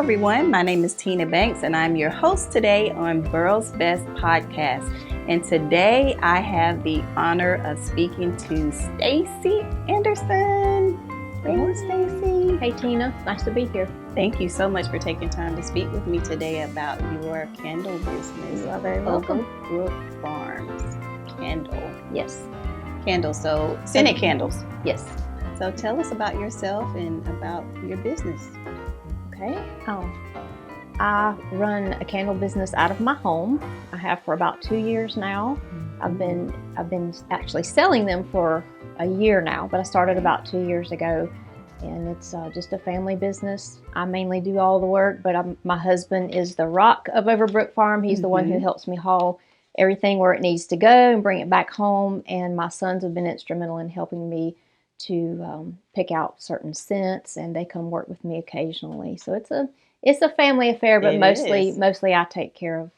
everyone. My name is Tina Banks, and I'm your host today on Burrow's Best Podcast. And today I have the honor of speaking to Stacie Anderson. Hey, Stacie. Hey, Tina. Nice to be here. Thank you so much for taking time to speak with me today about your candle business. You are very welcome. OverBrook Farms. Candle. Yes. Candles. So, scented candles. Yes. So tell us about yourself and about your business. Okay. I run a candle business out of my home. I have for about 2 years now. I've been actually selling them for a year now, but I started about 2 years ago, and it's just a family business. I mainly do all the work, but my husband is the rock of OverBrook Farm. He's the one who helps me haul everything where it needs to go and bring it back home, and my sons have been instrumental in helping me to pick out certain scents, and they come work with me occasionally. So it's a family affair, but mostly I take care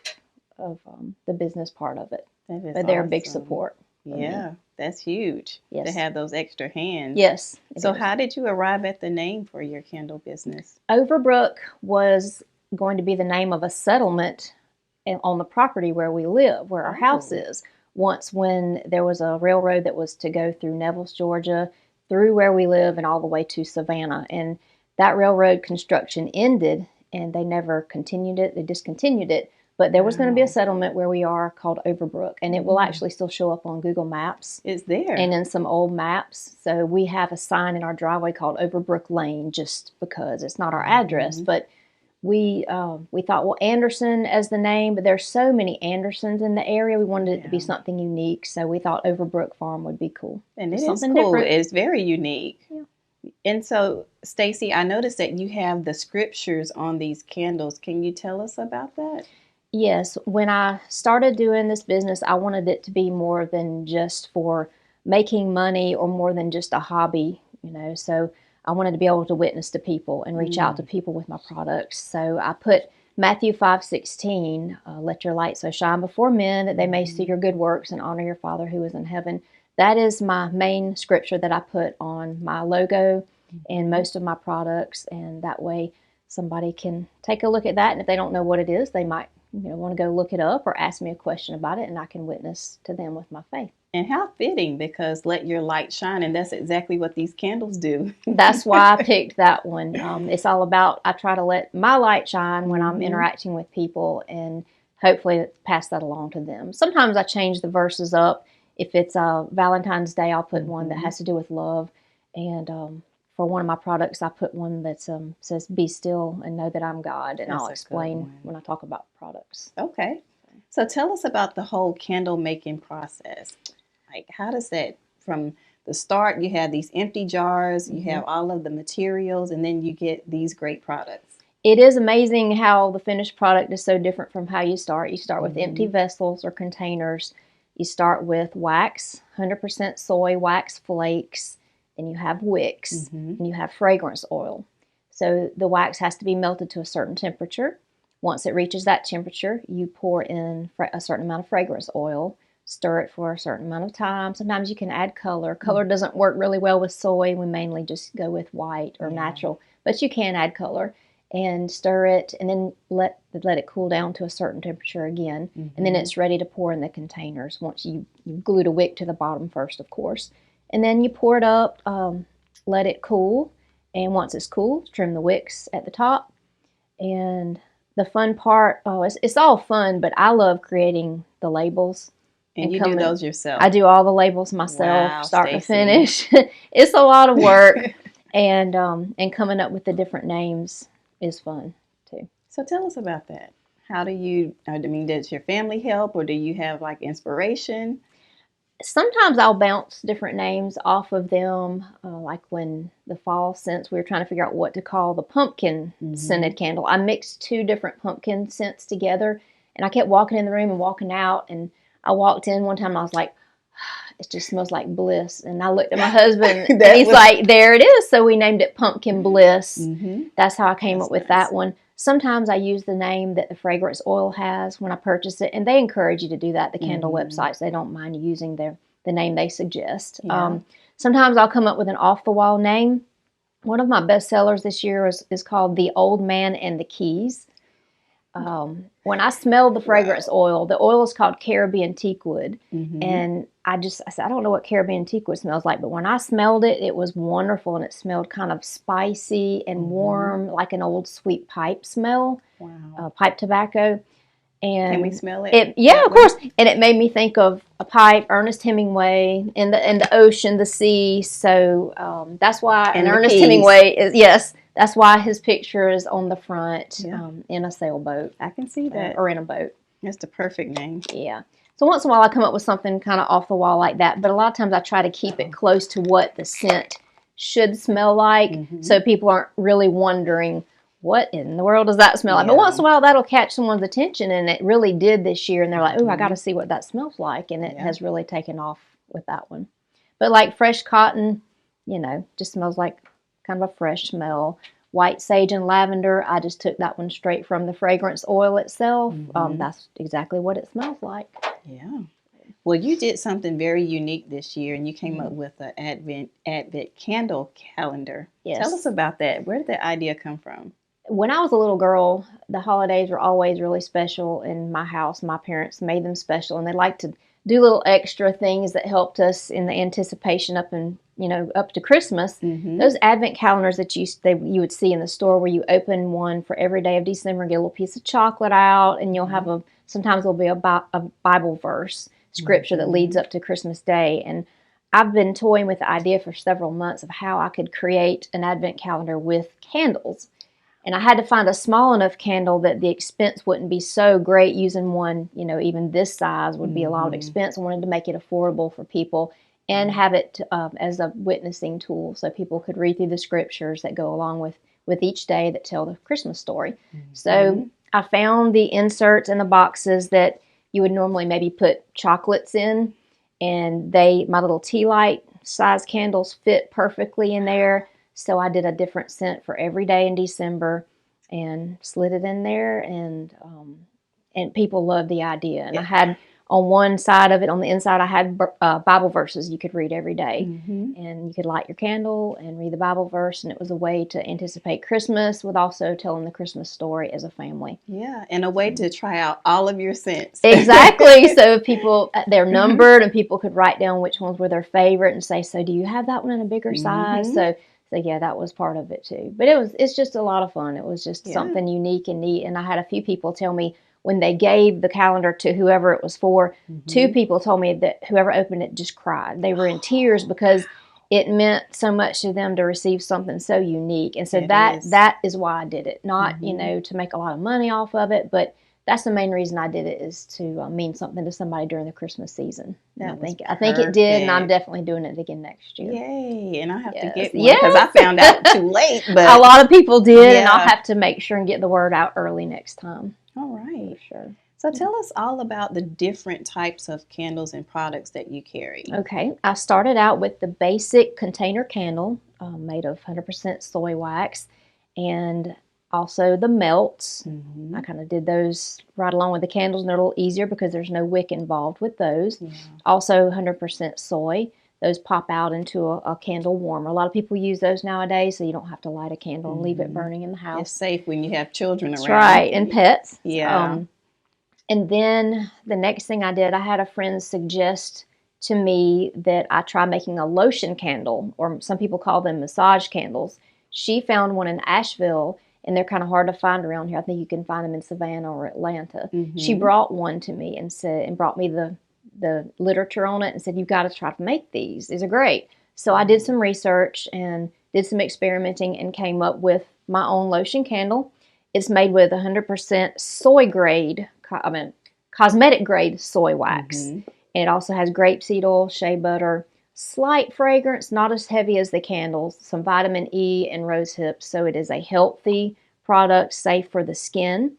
of the business part of it. But they're a big support. Yeah, that's huge. Yes. To have those extra hands. Yes. So how did you arrive at the name for your candle business? OverBrook was going to be the name of a settlement on the property where we live, where our house is. Once when there was a railroad that was to go through Neville's, Georgia, through where we live and all the way to Savannah. And that railroad construction ended, and they never continued it. They discontinued it. But there was going to be a settlement where we are called OverBrook, and it will actually still show up on Google Maps. It's there. And in some old maps. So we have a sign in our driveway called OverBrook Lane, just because it's not our address. But we thought, well, Anderson as the name, but there's so many Andersons in the area. We wanted it to be something unique, so we thought OverBrook Farm would be cool. And it is cool. Different. It's very unique. Yeah. And so, Stacie, I noticed that you have the scriptures on these candles. Can you tell us about that? Yes. When I started doing this business, I wanted it to be more than just for making money or more than just a hobby, so I wanted to be able to witness to people and reach out to people with my products. So I put Matthew 5:16, let your light so shine before men that they may see your good works and honor your Father who is in heaven. That is my main scripture that I put on my logo and most of my products. And that way somebody can take a look at that. And if they don't know what it is, they might want to go look it up or ask me a question about it, and I can witness to them with my faith. And how fitting, because let your light shine, and that's exactly what these candles do. That's why I picked that one. It's all about, I try to let my light shine when I'm interacting with people, and hopefully pass that along to them. Sometimes I change the verses up. If it's Valentine's Day, I'll put one that has to do with love. And for one of my products, I put one that says, be still and know that I'm God. And I'll explain when I talk about products. Okay. So tell us about the whole candle making process. Like, how does that, from the start, you have these empty jars, you have all of the materials, and then you get these great products. It is amazing how the finished product is so different from how you start. You start with empty vessels or containers. You start with wax, 100% soy wax flakes, and you have wicks, and you have fragrance oil. So the wax has to be melted to a certain temperature. Once it reaches that temperature, you pour in a certain amount of fragrance oil, stir it for a certain amount of time. Sometimes you can add color. Color doesn't work really well with soy. We mainly just go with white or natural, but you can add color and stir it, and then let it cool down to a certain temperature again, and then it's ready to pour in the containers. Once you glued a wick to the bottom first, of course, and then you pour it up, let it cool, and once it's cool, trim the wicks at the top. And the fun part, it's all fun, but I love creating the labels. And you do those yourself? I do all the labels myself, start to finish. It's a lot of work, and coming up with the different names is fun too. So tell us about that. How do you, does your family help, or do you have like inspiration? Sometimes I'll bounce different names off of them, like when the fall scents, we were trying to figure out what to call the pumpkin scented candle. I mixed 2 different pumpkin scents together, and I kept walking in the room and walking out, and I walked in one time and I was like, it just smells like bliss. And I looked at my husband and he's like, there it is. So we named it Pumpkin Bliss. That's how I came up with that one. Sometimes I use the name that the fragrance oil has when I purchase it, and they encourage you to do that. The candle websites, they don't mind using the name they suggest. Sometimes I'll come up with an off-the-wall name. One of my best sellers this year is called The Old Man and the Keys. When I smelled the fragrance oil, the oil is called Caribbean teakwood. And I said, I don't know what Caribbean teakwood smells like, but when I smelled it, it was wonderful. And it smelled kind of spicy and warm, like an old sweet pipe smell, pipe tobacco. And can we smell it? Yeah, of course. And it made me think of a pipe, Ernest Hemingway, and the ocean, the sea. So that's why. And Ernest Hemingway is, yes, that's why his picture is on the front in a sailboat. I can see that. Or in a boat. That's the perfect name. Yeah. So once in a while I come up with something kind of off the wall like that. But a lot of times I try to keep it close to what the scent should smell like. So people aren't really wondering, what in the world does that smell like? But once in a while, that'll catch someone's attention, and it really did this year. And they're like, "Oh, I got to see what that smells like," and it has really taken off with that one. But like fresh cotton, just smells like kind of a fresh smell. White sage and lavender, I just took that one straight from the fragrance oil itself. That's exactly what it smells like. Yeah. Well, you did something very unique this year, and you came up with an Advent candle calendar. Yes. Tell us about that. Where did that idea come from? When I was a little girl, the holidays were always really special in my house. My parents made them special, and they liked to do little extra things that helped us in the anticipation up to Christmas. Those Advent calendars that you would see in the store, where you open one for every day of December and get a little piece of chocolate out, and you'll have sometimes there'll be a Bible verse, scripture that leads up to Christmas Day. And I've been toying with the idea for several months of how I could create an Advent calendar with candles. And I had to find a small enough candle that the expense wouldn't be so great. Using one, even this size would be a lot of expense. I wanted to make it affordable for people and have it as a witnessing tool, so people could read through the scriptures that go along with each day that tell the Christmas story. So I found the inserts and the boxes that you would normally maybe put chocolates in, and my little tea light size candles fit perfectly in there. So I did a different scent for every day in December and slid it in there, and people loved the idea. And I had on one side of it, on the inside, I had Bible verses you could read every day. And you could light your candle and read the Bible verse, and it was a way to anticipate Christmas with also telling the Christmas story as a family. Yeah, and a way to try out all of your scents. Exactly. So people, they're numbered, and people could write down which ones were their favorite and say, so do you have that one in a bigger size? So yeah, that was part of it too. But it's just a lot of fun. It was just something unique and neat. And I had a few people tell me when they gave the calendar to whoever it was for, 2 people told me that whoever opened it just cried. They were in tears because it meant so much to them to receive something so unique. And so that is why I did it. Not, to make a lot of money off of it, but that's the main reason I did it, is to mean something to somebody during the Christmas season. I think it did, and I'm definitely doing it again next year. Yay! And I have to get one because I found out too late. But a lot of people did, and I'll have to make sure and get the word out early next time. All right, for sure. So tell us all about the different types of candles and products that you carry. Okay, I started out with the basic container candle made of 100% soy wax, and also the melts. I kind of did those right along with the candles, and they're a little easier because there's no wick involved with those. Also 100% soy. Those pop out into a candle warmer. A lot of people use those nowadays, so you don't have to light a candle and leave it burning in the house. It's safe when you have children around. That's right, and pets. Yeah. And then the next thing I did, I had a friend suggest to me that I try making a lotion candle, or some people call them massage candles. She found one in Asheville, and they're kind of hard to find around here. I think you can find them in Savannah or Atlanta. She brought one to me and brought me the literature on it and said, you've got to try to make these. These are great. So I did some research and did some experimenting and came up with my own lotion candle. It's made with 100% soy grade, cosmetic grade soy wax. And it also has grapeseed oil, shea butter, slight fragrance, not as heavy as the candles, some vitamin E and rose hips. So it is a healthy product, safe for the skin.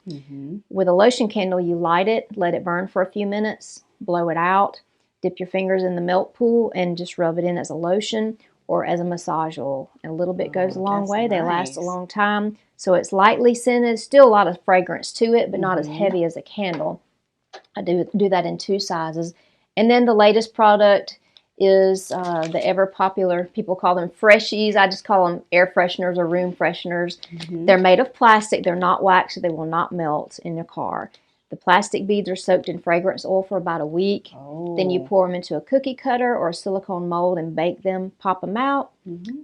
With a lotion candle, you light it, let it burn for a few minutes, blow it out, dip your fingers in the melt pool, and just rub it in as a lotion or as a massage oil. And a little bit goes a long way. They last a long time. So it's lightly scented, still a lot of fragrance to it, but not as heavy as a candle. I do that in 2 sizes. And then the latest product is the ever popular, people call them freshies. I just call them air fresheners or room fresheners. They're made of plastic. They're not wax, so they will not melt in your car. The plastic beads are soaked in fragrance oil for about a week. Then you pour them into a cookie cutter or a silicone mold and bake them. Pop them out,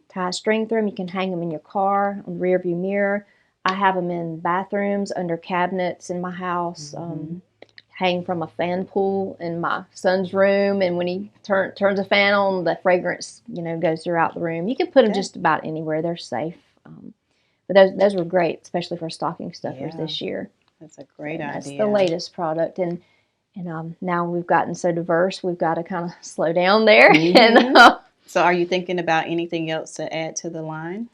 tie a string through them. You can hang them in your car, on the rear view mirror. I have them in bathrooms, under cabinets in my house, hang from a fan pool in my son's room. And when he turns a fan on, the fragrance, goes throughout the room. You can put them just about anywhere. They're safe. But those were great, especially for stocking stuffers this year. That's a great idea. That's the latest product. And now we've gotten so diverse, we've got to kind of slow down there. And so are you thinking about anything else to add to the line?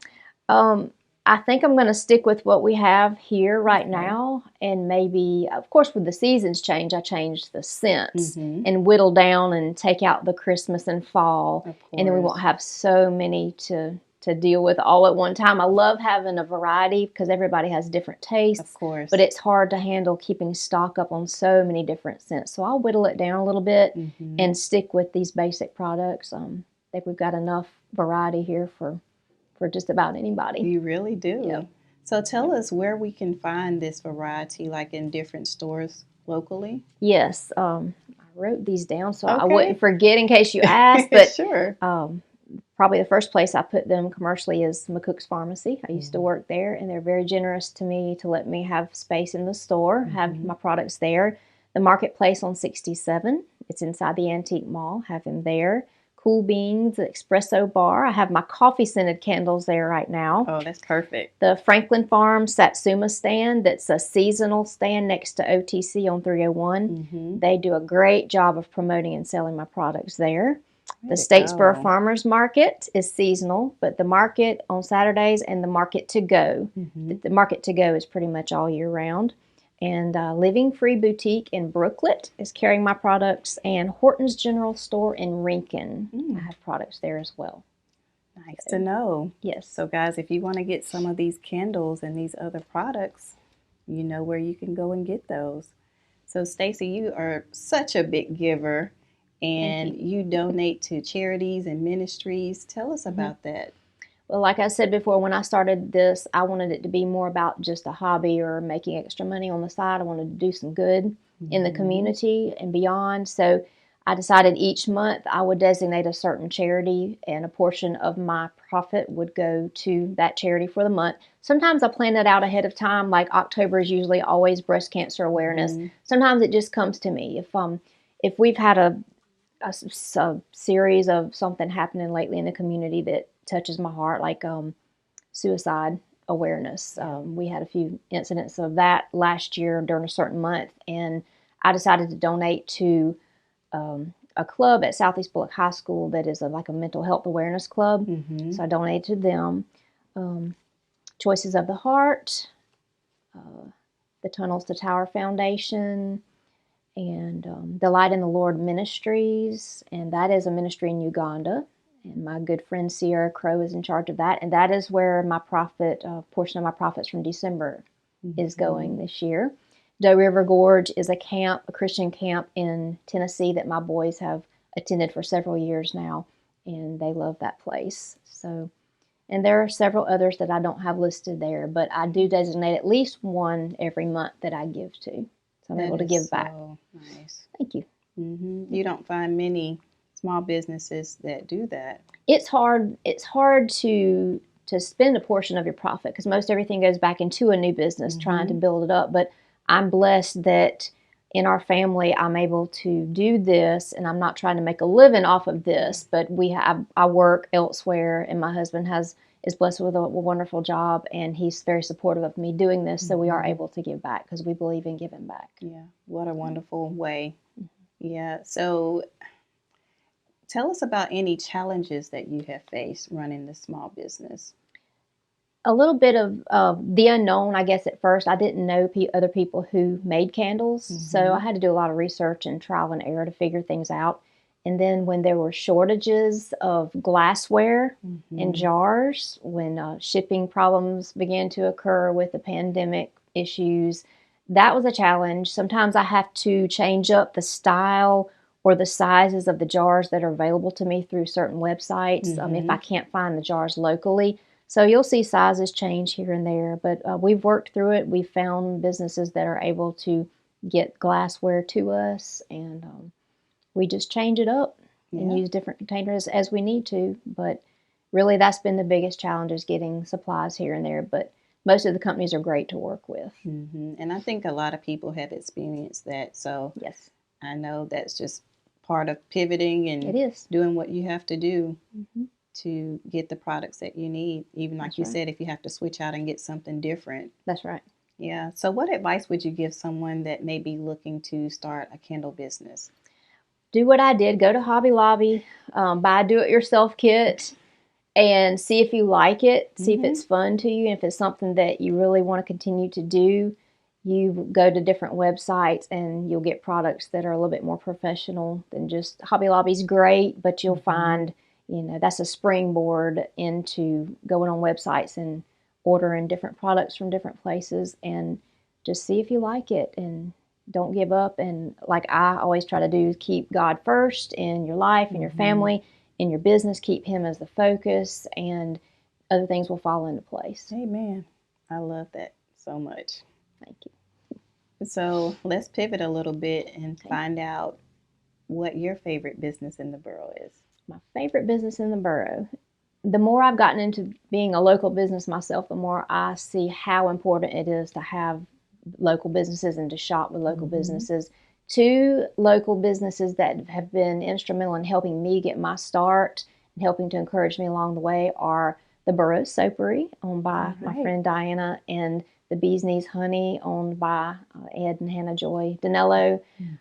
I think I'm going to stick with what we have here right now, and maybe, of course, with the seasons change, I changed the scents and whittle down and take out the Christmas and fall, and then we won't have so many to deal with all at one time. I love having a variety because everybody has different tastes, of course, but it's hard to handle keeping stock up on so many different scents. So I'll whittle it down a little bit and stick with these basic products. I think we've got enough variety here for just about anybody. You really do. Yep. So tell us where we can find this variety, like in different stores locally. Yes. I wrote these down so I wouldn't forget in case you asked. But sure. Probably the first place I put them commercially is McCook's Pharmacy. I used to work there, and they're very generous to me to let me have space in the store, have my products there. The Marketplace on 67. It's inside the Antique Mall. Have them there. Cool Beans, the Espresso Bar. I have my coffee-scented candles there right now. Oh, that's perfect. The Franklin Farms Satsuma stand, that's a seasonal stand next to OTC on 301. They do a great job of promoting and selling my products there. The Statesboro Farmers Market is seasonal, but the market on Saturdays and the market to go. The market to go is pretty much all year round. And Living Free Boutique in Brooklet is carrying my products, and Horton's General Store in Rincon. I have products there as well. Nice to know. Yes. So guys, if you want to get some of these candles and these other products, you know where you can go and get those. So Stacie, you are such a big giver, and you donate to charities and ministries. Tell us about that. Well, like I said before, when I started this, I wanted it to be more about just a hobby or making extra money on the side. I wanted to do some good in the community and beyond. So I decided each month I would designate a certain charity, and a portion of my profit would go to that charity for the month. Sometimes I plan it out ahead of time, like October is usually always breast cancer awareness. Sometimes it just comes to me. If we've had a series of something happening lately in the community that touches my heart, like suicide awareness. We had a few incidents of that last year during a certain month, and I decided to donate to a club at Southeast Bullock High School that is like a mental health awareness club. So I donated to them. Choices of the Heart, the Tunnels to Tower Foundation, and the Light in the Lord Ministries, and that is a ministry in Uganda. And my good friend Sierra Crow is in charge of that, and that is where my profit, portion of my profits from December, is going this year. Doe River Gorge is a camp, a Christian camp in Tennessee that my boys have attended for several years now, and they love that place. So, and there are several others that I don't have listed there, but I do designate at least one every month that I give to. So I'm able to give back. Nice. Thank you. You don't find many small businesses that do that. It's hard. It's hard to spend a portion of your profit because most everything goes back into a new business, trying to build it up. But I'm blessed that in our family I'm able to do this, and I'm not trying to make a living off of this. But I work elsewhere, and my husband is blessed with a wonderful job, and he's very supportive of me doing this. So we are able to give back because we believe in giving back. Yeah, what a wonderful way. Yeah. So tell us about any challenges that you have faced running this small business. A little bit of the unknown, I guess, at first. I didn't know other people who made candles, so I had to do a lot of research and trial and error to figure things out. And then when there were shortages of glassware and jars, when shipping problems began to occur with the pandemic issues, that was a challenge. Sometimes I have to change up the style or the sizes of the jars that are available to me through certain websites, if I can't find the jars locally. So you'll see sizes change here and there, but we've worked through it. We've found businesses that are able to get glassware to us, and we just change it up and use different containers as we need to. But really, that's been the biggest challenge, is getting supplies here and there. But most of the companies are great to work with. And I think a lot of people have experienced that. So yes, I know that's just part of pivoting and it is doing what you have to do to get the products that you need. Even like That's you right. said, if you have to switch out and get something different. That's right. Yeah. So what advice would you give someone that may be looking to start a Kindle business? Do what I did. Go to Hobby Lobby, buy a do-it-yourself kit, and see if you like it. See if it's fun to you. And if it's something that you really want to continue to do, you go to different websites and you'll get products that are a little bit more professional than just Hobby Lobby's great, but you'll find, that's a springboard into going on websites and ordering different products from different places, and just see if you like it and don't give up. And like I always try to do, keep God first in your life and your family, in your business, keep Him as the focus, and other things will fall into place. Amen. I love that so much. Thank you. So let's pivot a little bit and find out what your favorite business in the borough is. My favorite business in the borough. The more I've gotten into being a local business myself, the more I see how important it is to have local businesses and to shop with local businesses. Two local businesses that have been instrumental in helping me get my start and helping to encourage me along the way are the Borough Soapery, owned by my friend Diana, and the Bee's Knees Honey, owned by Ed and Hannah Joy Danello.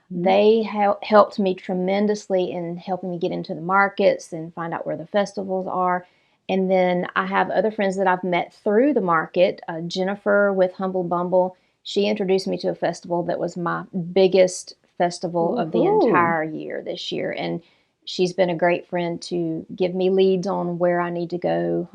They helped me tremendously in helping me get into the markets and find out where the festivals are. And then I have other friends that I've met through the market. Jennifer with Humble Bumble, she introduced me to a festival that was my biggest festival of the entire year this year. And she's been a great friend to give me leads on where I need to go.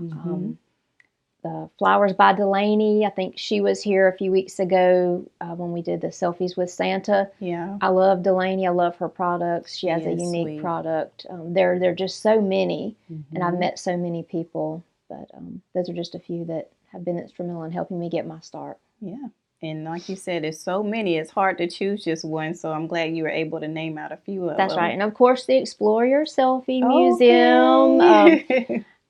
The Flowers by Delaney, I think she was here a few weeks ago when we did the Selfies with Santa. Yeah. I love Delaney. I love her products. She has a unique sweet product. There are just so many, and I've met so many people. But those are just a few that have been instrumental in helping me get my start. Yeah. And like you said, there's so many. It's hard to choose just one. So I'm glad you were able to name out a few of them. That's right. And of course, the Explore Your Selfie Museum.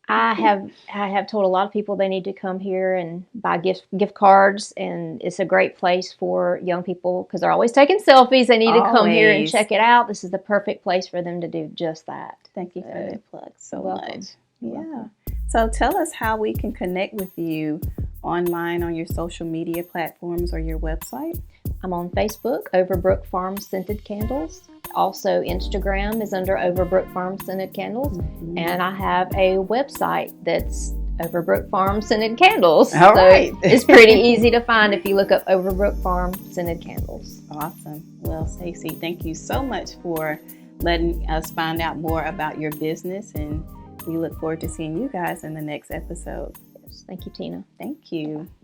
I have told a lot of people they need to come here and buy gift cards, and it's a great place for young people because they're always taking selfies. They need to come here and check it out. This is the perfect place for them to do just that. Thank you for that plug so welcome. much. Yeah. So tell us how we can connect with you online on your social media platforms or your website. I'm on Facebook, OverBrook Farm Scented Candles. Also, Instagram is under OverBrook Farm Scented Candles. And I have a website that's OverBrook Farm Scented Candles. All right. It's pretty easy to find if you look up OverBrook Farm Scented Candles. Awesome. Well, Stacie, thank you so much for letting us find out more about your business, and we look forward to seeing you guys in the next episode. Yes. Thank you, Tina. Thank you. Bye-bye.